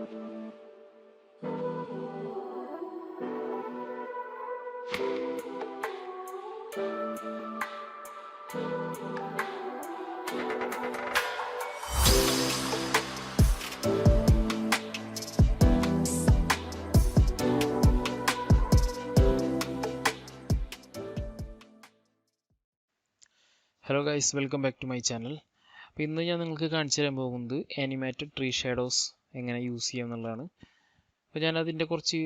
Hello guys, welcome back to my channel. അപ്പോൾ ഇന്ന് ഞാൻ നിങ്ങൾക്ക് കാണിച്ചു തരാൻ പോകുന്നത് ആനിമേറ്റഡ് ട്രീ ഷാഡോസ് എങ്ങനെ യൂസ് ചെയ്യാം എന്നുള്ളതാണ്. അപ്പോൾ ഞാൻ അതിൻ്റെ കുറച്ച്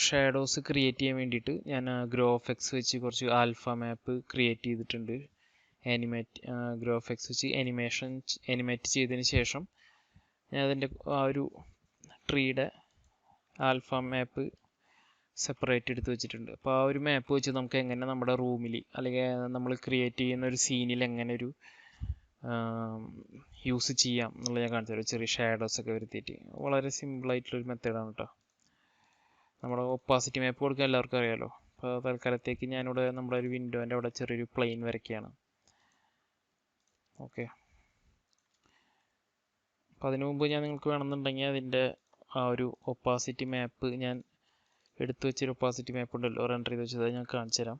ഷാഡോസ് ക്രിയേറ്റ് ചെയ്യാൻ വേണ്ടിയിട്ട് ഞാൻ ഗ്രോഫെക്സ് വെച്ച് കുറച്ച് ആൽഫ മാപ്പ് ക്രിയേറ്റ് ചെയ്തിട്ടുണ്ട്. ഗ്രോഫെക്സ് വെച്ച് ആനിമേറ്റ് ചെയ്തതിന് ശേഷം ഞാൻ അതിൻ്റെ ആ ഒരു ട്രീയുടെ ആൽഫ മാപ്പ് സെപ്പറേറ്റ് എടുത്ത് വെച്ചിട്ടുണ്ട്. അപ്പോൾ ആ ഒരു മാപ്പ് വെച്ച് നമുക്ക് എങ്ങനെ നമ്മുടെ റൂമിൽ അല്ലെങ്കിൽ നമ്മൾ ക്രിയേറ്റ് ചെയ്യുന്ന ഒരു സീനിൽ എങ്ങനെ ഒരു യൂസ് ചെയ്യാം എന്നുള്ളത് ഞാൻ കാണിച്ചു തരാം. ചെറിയ ഷാഡോസ് ഒക്കെ വരുത്തിയിട്ട് വളരെ സിമ്പിളായിട്ടുള്ളൊരു മെത്തേഡാണ് കേട്ടോ. നമ്മുടെ ഒപ്പാസിറ്റി മാപ്പ് കൊടുക്കാൻ എല്ലാവർക്കും അറിയാമല്ലോ. അപ്പോൾ തൽക്കാലത്തേക്ക് ഞാനിവിടെ നമ്മുടെ ഒരു വിൻഡോൻ്റെ അവിടെ ചെറിയൊരു പ്ലെയിൻ വരയ്ക്കുകയാണ്. ഓക്കെ, അപ്പോൾ അതിനു മുമ്പ് ഞാൻ നിങ്ങൾക്ക് വേണമെന്നുണ്ടെങ്കിൽ അതിൻ്റെ ആ ഒരു ഒപ്പാസിറ്റി മാപ്പ് ഞാൻ എടുത്തു വെച്ചൊരു ഒപ്പാസിറ്റി മാപ്പ് ഉണ്ടല്ലോ, റെൻഡർ ചെയ്ത് വെച്ചത്, ഞാൻ കാണിച്ചു തരാം.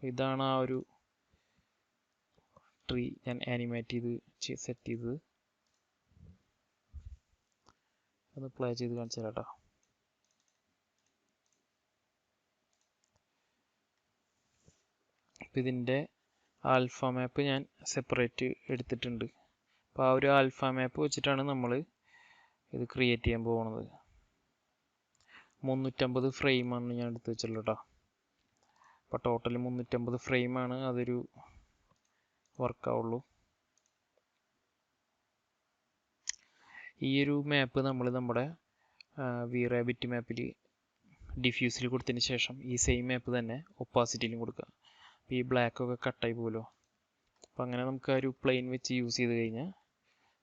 ഇതാണ് ആ ഒരു ട്രീ ഞാൻ ആനിമേറ്റ് ചെയ്ത് സെറ്റ് ചെയ്തത്. ഒന്ന് പ്ലേ ചെയ്ത് കാണിച്ചു തരാം കേട്ടോ. അപ്പോൾ ഇതിൻ്റെ ആൽഫ മാപ്പ് ഞാൻ സെപ്പറേറ്റ് എടുത്തിട്ടുണ്ട്. അപ്പോൾ ആ ഒരു ആൽഫ മാപ്പ് വെച്ചിട്ടാണ് നമ്മൾ ഇത് ക്രിയേറ്റ് ചെയ്യാൻ പോകുന്നത്. 350 ഫ്രെയിമാണ് ഞാൻ എടുത്ത് വെച്ചുള്ളൂ കേട്ടോ. അപ്പോൾ ടോട്ടൽ 350 ഫ്രെയിമാണ് അതൊരു വർക്കാവുള്ളൂ. ഈ ഒരു മാപ്പ് നമ്മൾ നമ്മുടെ VRabbit മാപ്പിൽ ഡിഫ്യൂസിൽ കൊടുത്തതിന് ശേഷം ഈ സെയിം മാപ്പ് തന്നെ ഒപ്പാസിറ്റിയിലും കൊടുക്കുക. അപ്പോൾ ഈ ബ്ലാക്കൊക്കെ കട്ടായി പോകുമല്ലോ. അപ്പോൾ അങ്ങനെ നമുക്ക് ആ ഒരു പ്ലെയിൻ വെച്ച് യൂസ് ചെയ്ത് കഴിഞ്ഞാൽ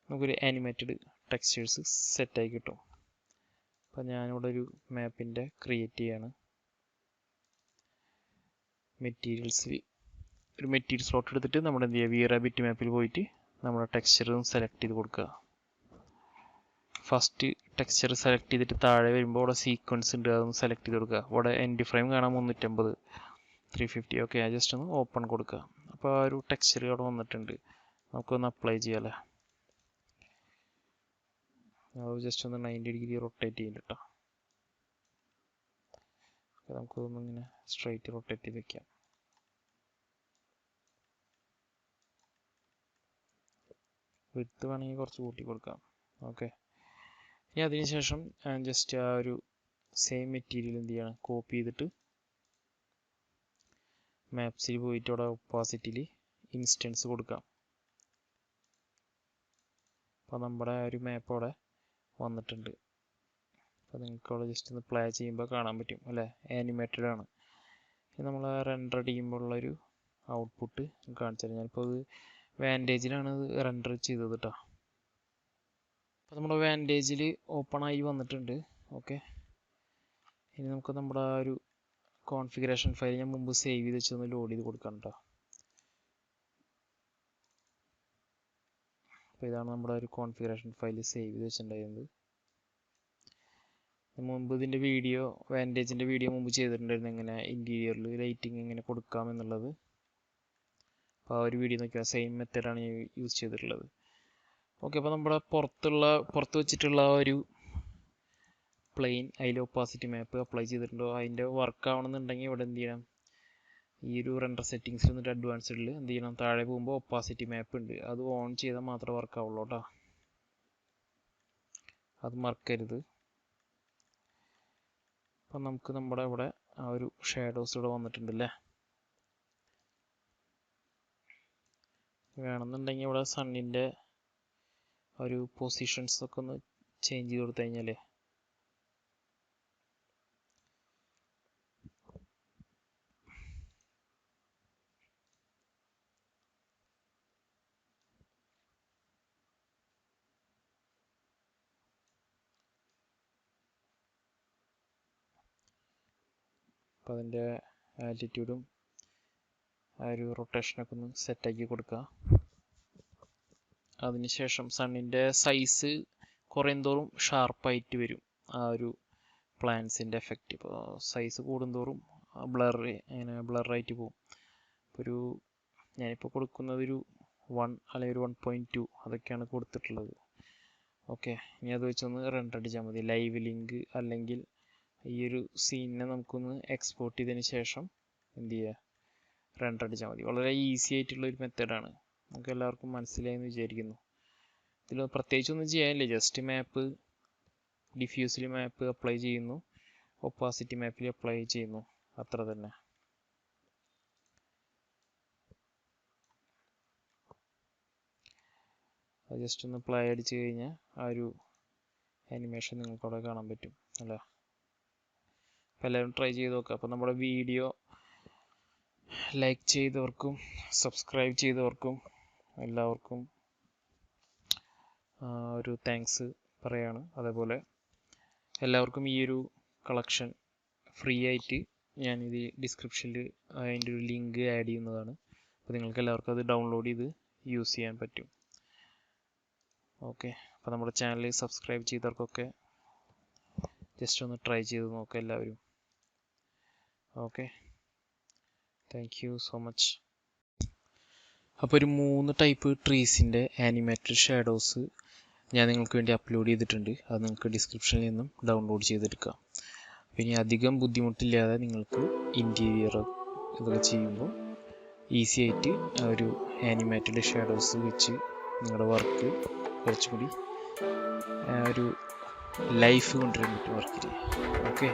നമുക്കൊരു ആനിമേറ്റഡ് ടെക്സ്ചേഴ്സ് സെറ്റായി കിട്ടും. അപ്പോൾ ഞാനിവിടെ ഒരു മാപ്പിൻ്റെ ക്രിയേറ്റ് ചെയ്യാണ്. ഒരു മെറ്റീരിയൽ സ്ലോട്ട് എടുത്തിട്ട് നമ്മൾ എന്ത് ചെയ്യുക, VRabbit മാപ്പിൽ പോയിട്ട് നമ്മുടെ ടെക്സ്ചർ സെലക്ട് ചെയ്ത് കൊടുക്കുക. ഫസ്റ്റ് ടെക്സ്ചർ സെലക്ട് ചെയ്തിട്ട് താഴെ വരുമ്പോൾ അവിടെ സീക്വൻസ് ഉണ്ട്, അതൊന്ന് സെലക്ട് ചെയ്ത് കൊടുക്കുക. അവിടെ എൻഡ് ഫ്രെയിം കാണാൻ 350, 350. ഓക്കെ, ജസ്റ്റ് ഒന്ന് ഓപ്പൺ കൊടുക്കുക. അപ്പോൾ ആ ഒരു ടെക്സ്ചർ അവിടെ വന്നിട്ടുണ്ട്. നമുക്കൊന്ന് അപ്ലൈ ചെയ്യാമല്ലേ. അത് ജസ്റ്റ് ഒന്ന് 90 ഡിഗ്രി റൊട്ടേറ്റ് ചെയ്യും കേട്ടോ. നമുക്കൊന്ന് ഇങ്ങനെ സ്ട്രൈറ്റ് റൊട്ടേറ്റ് ചെയ്ത് വെക്കാം. വിഡ്ത്ത് വേണമെങ്കിൽ കുറച്ച് കൂട്ടി കൊടുക്കാം. ഓക്കെ, ഇനി അതിനുശേഷം ജസ്റ്റ് ആ ഒരു സെയിം മെറ്റീരിയൽ എന്ത് ചെയ്യണം, കോപ്പി ചെയ്തിട്ട് മാപ്സിൽ പോയിട്ട് അവിടെ ഒപ്പാസിറ്റിയിൽ ഇൻസ്റ്റൻസ് കൊടുക്കാം. അപ്പോൾ നമ്മുടെ ആ ഒരു മാപ്പ് അവിടെ വന്നിട്ടുണ്ട്. അപ്പോൾ നിങ്ങൾക്ക് അവിടെ ജസ്റ്റ് ഒന്ന് പ്ലേ ചെയ്യുമ്പോൾ കാണാൻ പറ്റും അല്ലേ, ആനിമേറ്റഡ് ആണ്. നമ്മൾ റെൻഡർ ചെയ്യുമ്പോഴുള്ളൊരു ഔട്ട്പുട്ട് കാണിച്ചു തരാം. ഞാനിപ്പോൾ അത് വാൻറ്റേജിലാണ് ഇത് റെൻഡർ ചെയ്തത് കേട്ടോ. അപ്പോൾ നമ്മുടെ വാൻറ്റേജിൽ ഓപ്പൺ ആയി വന്നിട്ടുണ്ട്. ഓക്കെ, ഇനി നമുക്ക് നമ്മുടെ ആ ഒരു കോൺഫിഗറേഷൻ ഫയൽ ഞാൻ മുമ്പ് സേവ് ചെയ്ത് വെച്ചൊന്ന് ലോഡ് ചെയ്ത് കൊടുക്കാം കേട്ടോ. അപ്പോൾ ഇതാണ് നമ്മുടെ ഒരു കോൺഫിഗറേഷൻ ഫയൽ സേവ് ചെയ്ത് വെച്ചിട്ടുണ്ടായിരുന്നത്. മുമ്പ് ഇതിൻ്റെ വീഡിയോ, വാൻറ്റേജിൻ്റെ വീഡിയോ മുമ്പ് ചെയ്തിട്ടുണ്ടായിരുന്നു, എങ്ങനെ ഇൻറ്റീരിയറിൽ ലൈറ്റിങ് എങ്ങനെ കൊടുക്കാം എന്നുള്ളത്. അപ്പോൾ ആ ഒരു വീഡിയോ നോക്കിയാൽ സെയിം മെത്തേഡാണ് ഞാൻ യൂസ് ചെയ്തിട്ടുള്ളത്. ഓക്കെ, അപ്പോൾ നമ്മുടെ പുറത്ത് വെച്ചിട്ടുള്ള ഒരു പ്ലെയിൻ, അതിൽ ഒപ്പാസിറ്റി മാപ്പ് അപ്ലൈ ചെയ്തിട്ടുണ്ടോ, അതിൻ്റെ വർക്ക് ആവണമെന്നുണ്ടെങ്കിൽ ഇവിടെ എന്ത് ചെയ്യണം, ഈ ഒരു റെൻഡർ സെറ്റിങ്സിൽ എന്നിട്ട് അഡ്വാൻസ്ഡിൽ എന്ത് ചെയ്യണം, താഴെ പോകുമ്പോൾ ഒപ്പാസിറ്റി മാപ്പ് ഉണ്ട്, അത് ഓൺ ചെയ്താൽ മാത്രമേ വർക്ക് ആവുള്ളൂ കേട്ടോ. അത് മറക്കരുത്. അപ്പം നമുക്ക് നമ്മുടെ ഇവിടെ ആ ഒരു ഷാഡോസ് ഇവിടെ വന്നിട്ടുണ്ടല്ലേ. വേണമെന്നുണ്ടെങ്കിൽ ഇവിടെ സണ്ണിൻ്റെ ഒരു പൊസിഷൻസ് ഒക്കെ ഒന്ന് ചേഞ്ച് ചെയ്ത് കൊടുത്തു കഴിഞ്ഞാൽ അപ്പോൾ അതിൻ്റെ ആറ്റിറ്റ്യൂഡും ആ ഒരു റൊട്ടേഷനൊക്കെ ഒന്ന് സെറ്റാക്കി കൊടുക്കുക. അതിനുശേഷം സണ്ണിൻ്റെ സൈസ് കുറയുന്തോറും ഷാർപ്പായിട്ട് വരും ആ ഒരു പ്ലാന്റ്സിൻ്റെ എഫക്റ്റ്. ഇപ്പോൾ സൈസ് കൂടുന്തോറും അങ്ങനെ ബ്ലറായിട്ട് പോകും. ഇപ്പോൾ ഞാനിപ്പോൾ കൊടുക്കുന്നത് ഒരു 1 അല്ലെങ്കിൽ ഒരു 1.2 അതൊക്കെയാണ് കൊടുത്തിട്ടുള്ളത്. ഓക്കെ, ഇനി അത് വെച്ചൊന്ന് റെൻഡർ അടിച്ചാൽ മതി. ലൈവ് ലിങ്ക് അല്ലെങ്കിൽ ഈ ഒരു സീനിനെ നമുക്കൊന്ന് എക്സ്പോർട്ട് ചെയ്തതിന് ശേഷം എന്ത് ചെയ്യുക, റെൻഡർ അടിച്ചാൽ മതി. വളരെ ഈസി ആയിട്ടുള്ള ഒരു മെത്തേഡാണ്. നമുക്ക് എല്ലാവർക്കും മനസ്സിലായെന്ന് വിചാരിക്കുന്നു. ഇതിൽ പ്രത്യേകിച്ചൊന്നും ചെയ്യാനില്ല, ജസ്റ്റ് മാപ്പ് ഡിഫ്യൂസിൽ മാപ്പ് അപ്ലൈ ചെയ്യുന്നു, ഒപ്പാസിറ്റി മാപ്പിൽ അപ്ലൈ ചെയ്യുന്നു, അത്ര തന്നെ. അത് ജസ്റ്റ് ഒന്ന് പ്ലേ അടിച്ച് കഴിഞ്ഞാൽ ആ ഒരു ആനിമേഷൻ നിങ്ങൾക്ക് അവിടെ കാണാൻ പറ്റും അല്ലേ. അപ്പോൾ എല്ലാവരും ട്രൈ ചെയ്ത് നോക്കുക. അപ്പോൾ നമ്മുടെ വീഡിയോ ലൈക്ക് ചെയ്തവർക്കും സബ്സ്ക്രൈബ് ചെയ്തവർക്കും എല്ലാവർക്കും ഒരു താങ്ക്സ് പറയാണ്. അതേപോലെ എല്ലാവർക്കും ഈ ഒരു കളക്ഷൻ ഫ്രീ ആയിട്ട് ഞാനിത് ഡിസ്ക്രിപ്ഷനിൽ അതിൻ്റെ ഒരു ലിങ്ക് ആഡ് ചെയ്യുന്നതാണ്. അപ്പോൾ നിങ്ങൾക്ക് എല്ലാവർക്കും അത് ഡൗൺലോഡ് ചെയ്ത് യൂസ് ചെയ്യാൻ പറ്റും. ഓക്കെ, അപ്പോൾ നമ്മുടെ ചാനൽ സബ്സ്ക്രൈബ് ചെയ്തവർക്കൊക്കെ ജസ്റ്റ് ഒന്ന് ട്രൈ ചെയ്ത് നോക്കുക എല്ലാവരും. Okay, thank you so much. അപ്പോൾ ഒരു 3 ടൈപ്പ് ട്രീസിൻ്റെ ആനിമേറ്റഡ് ഷാഡോസ് ഞാൻ നിങ്ങൾക്ക് വേണ്ടി അപ്ലോഡ് ചെയ്തിട്ടുണ്ട്. അത് നിങ്ങൾക്ക് ഡിസ്ക്രിപ്ഷനിൽ നിന്നും ഡൗൺലോഡ് ചെയ്തെടുക്കാം. അപ്പോൾ ഇനി അധികം ബുദ്ധിമുട്ടില്ലാതെ നിങ്ങൾക്ക് ഇൻറ്റീരിയർ ഇതൊക്കെ ചെയ്യുമ്പോൾ ഈസി ആയിട്ട് ഒരു ആനിമേറ്റഡ് ഷാഡോസ് വെച്ച് നിങ്ങളുടെ വർക്ക് കുറച്ചുകൂടി ഒരു ലൈഫ് കൊണ്ടുവരാൻ പറ്റും വർക്കിൽ. ഓക്കെ,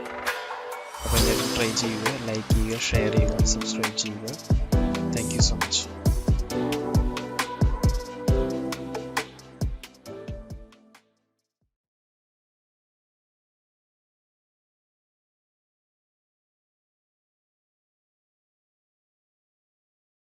അപ്പോൾ എല്ലാവരും ട്രൈ ചെയ്യുക, ലൈക്ക് ചെയ്യുക, ഷെയർ ചെയ്യുക, സബ്സ്ക്രൈബ് ചെയ്യുക. Thank you so much.